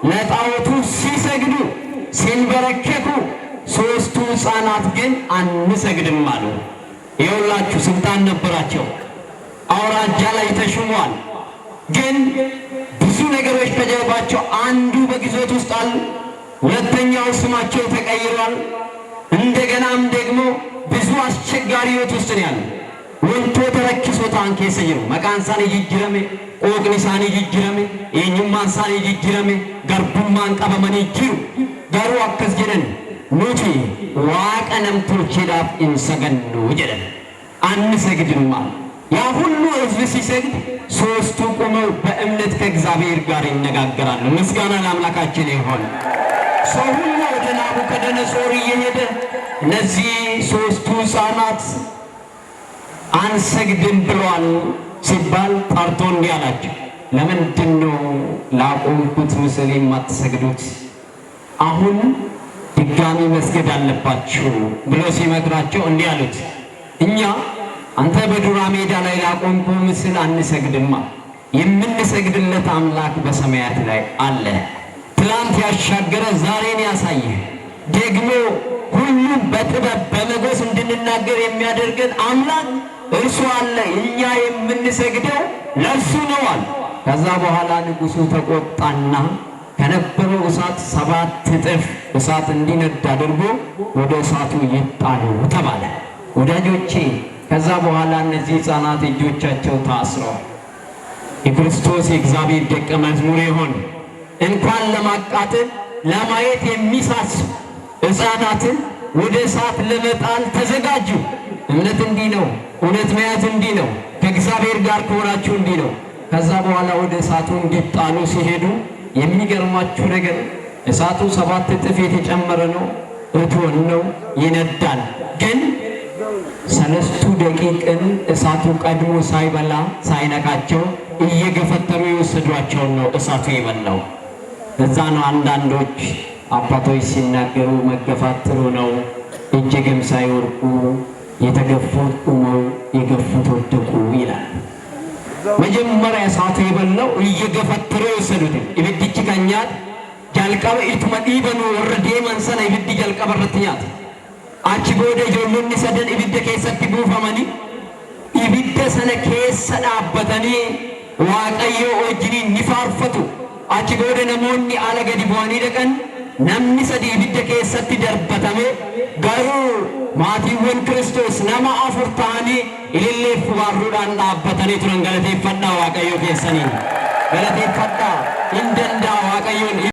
ለጣዖቱ ሲሰግዱ ሲንበረከኩ ሦስቱ ሕፃናት ግን አንሰግድም አሉ። ይኸውላችሁ ስልጣን ነበራቸው፣ አውራጃ ላይ ተሹመዋል። ግን ብዙ ነገሮች ከጀርባቸው አንዱ በግዞት ውስጥ አሉ። ሁለተኛው ስማቸው ተቀይሯል። እንደገናም ደግሞ ብዙ አስቸጋሪ ሕይወት ውስጥ ነው ያለው። ወንቶ ተረክሶ ታንኬ ሰየሩ መቃንሳን ይጅረሜ ኦግኒሳን ይጅረሜ የኝማንሳን ይጅረሜ ገርቡማን ቀበመን ይጅሩ ገሩ አከስ ጀደን ኑቲ ዋቀነም ቱልቼዳፍ እንሰገኑ ጀደን አንሰግድማ። ያ ሁሉ ሕዝብ ሲሰግድ ሦስቱ ቆመው በእምነት ከእግዚአብሔር ጋር ይነጋገራሉ። ምስጋና ለአምላካችን ይሁን። ሰው ሁሉ ወደ ናቡከደነጾር እየሄደ እነዚህ ሦስቱ ሕፃናት አንሰግድም ብለዋል ሲባል ጠርቶ እንዲህ አላቸው፣ ለምንድን ነው ላቆምኩት ምስል የማትሰግዱት? አሁን ድጋሚ መስገድ አለባችሁ ብሎ ሲመክራቸው እንዲህ አሉት፣ እኛ አንተ በዱራ ሜዳ ላይ ላቆምኩ ምስል አንሰግድማ። የምንሰግድለት አምላክ በሰማያት ላይ አለ። ትላንት ያሻገረ ዛሬን ያሳየ ደግሞ ሁሉም በጥበብ በመጎስ እንድንናገር የሚያደርገን አምላክ እርሱ አለ። እኛ የምንሰግደው ለእርሱ ነው አለ። ከዛ በኋላ ንጉሡ ተቆጣና ከነበረው እሳት 7 እጥፍ እሳት እንዲነድ አድርጎ ወደ እሳቱ ይጣሉ ተባለ። ወዳጆቼ ከዛ በኋላ እነዚህ ሕፃናት እጆቻቸው ታስረው የክርስቶስ የእግዚአብሔር ደቀ መዝሙር የሆኑ እንኳን ለማቃጠል ለማየት የሚሳሱ ሕፃናትን ወደ እሳት ለመጣል ተዘጋጁ። እምነት እንዲህ ነው። እውነት መያዝ እንዲህ ነው። ከእግዚአብሔር ጋር ከሆናችሁ እንዲህ ነው። ከዛ በኋላ ወደ እሳቱ እንዲጣሉ ሲሄዱ የሚገርማችሁ ነገር እሳቱ 7 እጥፍ የተጨመረ ነው። እቶን ነው፣ ይነዳል። ግን 3 ደቂቅን እሳቱ ቀድሞ ሳይበላ ሳይነካቸው እየገፈተሩ የወሰዷቸውን ነው እሳቱ የበላው። እዛ ነው አንዳንዶች አባቶች ሲናገሩ መገፋት ጥሩ ነው፣ እጅግም ሳይወርቁ የተገፉት ቁመው የገፉት ወደቁ ይላል። መጀመሪያ እሳቱ የበላው እየገፈተሩ የወሰዱት ኢብድች ከኛት ጃልቀበ ኢቱመ ዲበኑ ወረዴ መንሰና ኢብድ ጃልቀበ ረትኛት አቺ ቦደ ጆሎኒ ሰደን ኢብድ ከሰቲ ቡፈመኒ ኢብድ ሰነ ከሰ ዳበተኒ ዋቀዮ ወጅኒ ንፋርፈቱ አቺ ቦደ ነሞኒ አለገዲ ቦኒ ደቀን namni sadii ibidda keessatti darbatame garuu maatiiwwan Kiristoos nama 4 ta'anii ilillee fubaarruudhaan dhaabbatanii turan. Galateeffadhaa Waaqayyo keessaniin, galateeffadhaa. Hin danda'a Waaqayyo